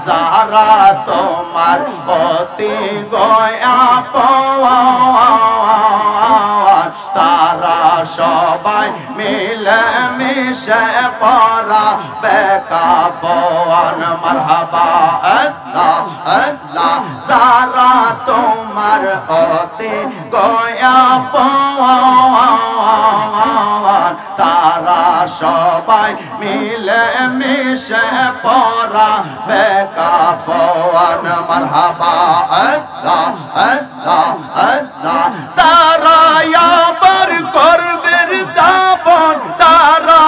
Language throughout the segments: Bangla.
যারা তোমার অতি গোয়াপন তারা সবাই মিলে মিশে পড়াবে কাফন মারহাবা আল্লাহ আল্লাহ যারা তোমার অতি গোয়াপন তারা সবাই মিলে মিশে পড়াবে কাফন মারহাবা আল্লাহ আল্লাহ আল্লাহ তারা আবার করবে দাপন তারা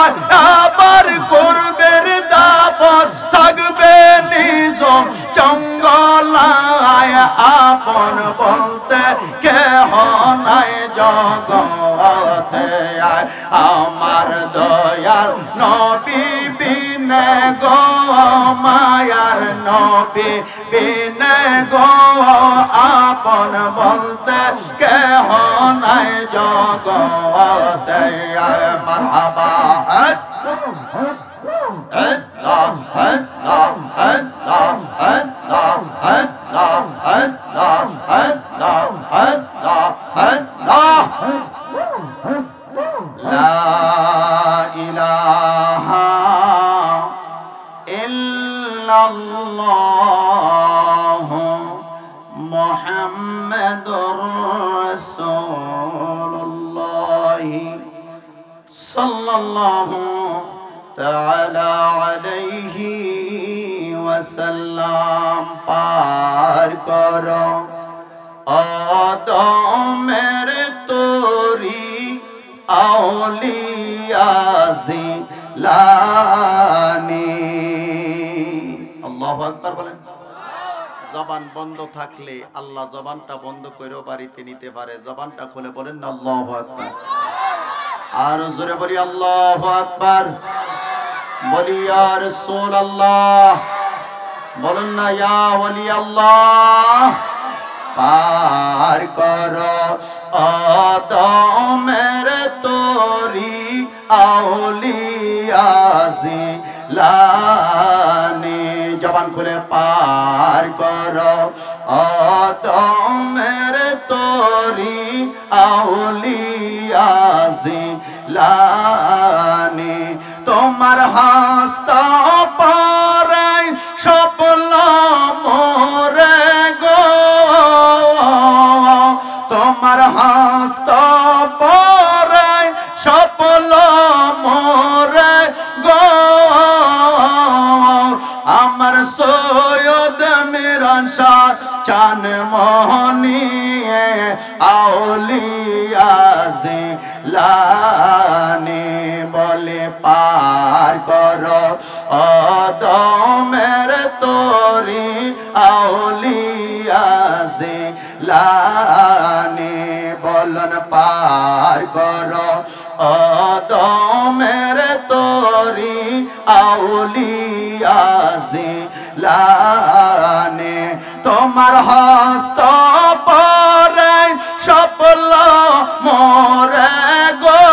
আবার করবে দাপন থাকবে নিজম জঙ্গলায় আপন বলতে কেহ নাই জগতে আমার দয়াল নবী বিনে গো মায়ার নবী বিনে গো আপন বলতে কেহ নাই জগতে মারহাবা আল্লাহ আল্লাহ আল্লাহ আল্লাহ আল্লাহ আল্লাহ আল্লাহ আল্লাহ আল্লাহ লা ইলাহা ইল্লাল্লাহ মুহাম্মাদুর রাসূলুল্লাহ সাল্লাল্লাহু তাআলা আলাইহি ওয়াসাল্লাম পার করো আদমের তোরি আউলিয়া জিলানী আল্লাহু আকবার বলেন। জবান বন্ধ থাকলে আল্লাহ জবানটা বন্ধ করেও বাড়িতে নিতে পারে, জবানটা খুলে বলেন না আল্লাহু আকবার। আর জোরে বলি আল্লাহু আকবার। বলি ইয়া রাসূলুল্লাহ, বলেন না ইয়া ওলি আল্লাহ। পার করো আদমের তোরি আউলিয়া জিলানী, জবান খুলে পার করো আদমের তোরি আউলিয়া জিলানী। তোমার হাস্ত পরে স্বপ্ন মোরে গো, তোমার হাস্ত পরে স্বপ্ন মোরে গো। আমার সৈয়দ মিরান শাহ চান মোহনিয়ে আউলিয়া জিলানী বলে পার করো আদমের তোরি আউলিয়া জিলানী। বলন পার করো আদমের তোরি আউলিয়া জিলানী। তোমার হস্ত পরে স্বপ্ন মোরে গো,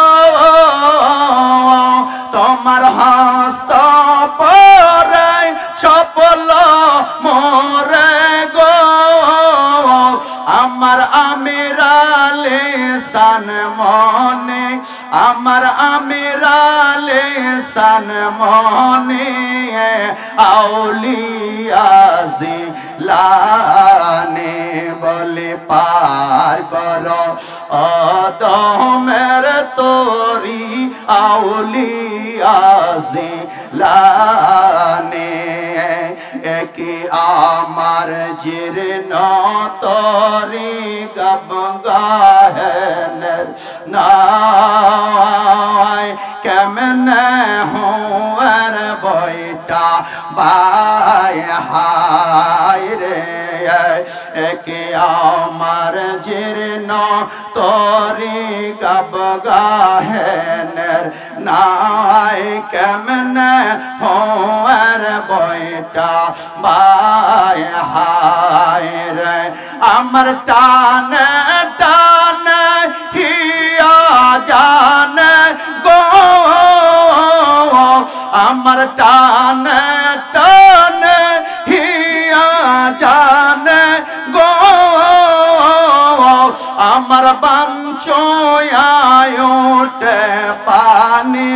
তোমার হস্ত পরে স্বপ্ন মোরে গো। আমার আমিরালে সান মনে, আমার আমিরালে সান মনে আউলিয়া জিলানী বলে পার করো আদমের তোরি আউলিয়া জিলানী। একে আমার জীর্ণ তরি গবগাহেনের নাই, কেমনে হুয়ার বইটা বাই হায় রে। একে আমার জীর্ণ তরি গবগাহেনের নাই, কেমনে হুয়ার বইটা বাই হায় রে। আমার টানে টানে হিয়া জানে গো, আমার টানে টানে হিয়া জানে গো আমার বাঞ্চয়ায় ওঠে পানি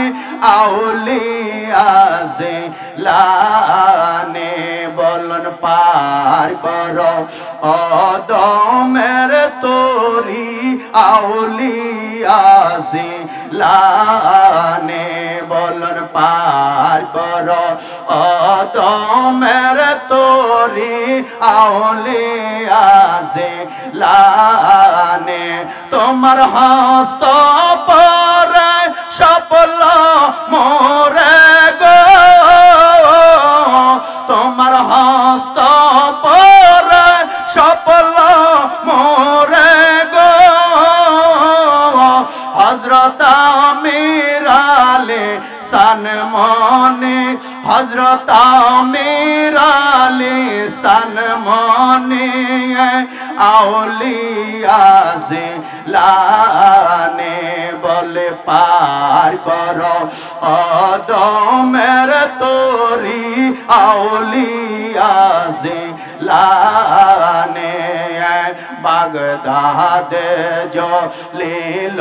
আউলিয়া জিলানে বলন পার করো অদমের তোরি আউলিয়া জিলানে বলন পার করো অদমের তোরি আউলিয়া জিলানে তোমার হস্ত পরে সফল মোরে গো তোমার হস্ত পরে সফল মোরে গো হযরত আমির আলী সানমনে হযরত আমির আলী সানমনে আউলিয়া জিলানে বলে পার করো অদমের তোরি আউলিয়া জিলানে বাগদাদে জ্বলিল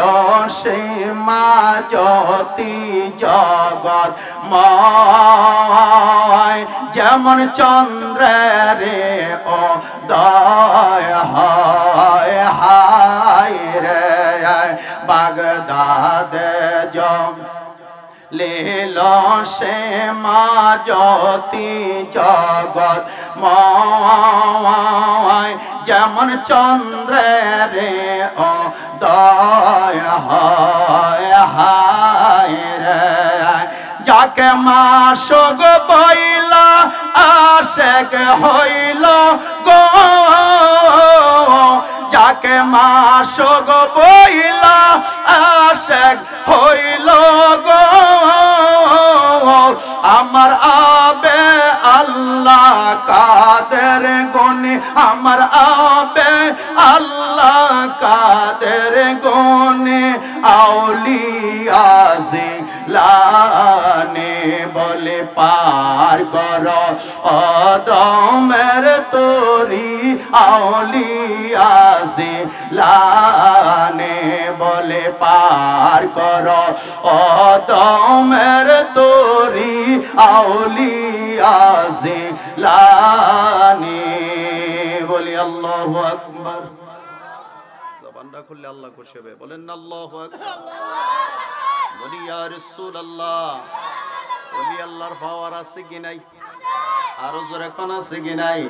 সীমা জ্যোতি জগৎ ময় যেমন চন্দ্রের ও দয় হয় হায় রে বাগদাদে লীল সীমা জ্যোতি জগৎ ময় যেমন চন্দ্রের ও দয় হয় হায় রে যাকে মাসুক বইলা আশেক হইল গো যাকে মাসুক বইলা আশেক হইল গো আমার আবে আল্লাহ কাদের গুণে আমার আবে আল্লাহ কাদের গুণে আউলিয়া জিলানে বলে পার করো অদমের তোরি আউলিয়া জিলানে বলে পার করো অদমের তোরি আউলিয়া জিলানে বলি আল্লাহু আকবার জবানটা খুললে আল্লাহ খুশি হবে বলেন না আল্লাহু আকবার বলি ইয়া রাসূলুল্লাহ বলি আল্লাহর পাওয়ার আছে কি নাই আরো জোরে কোন আছে কি নাই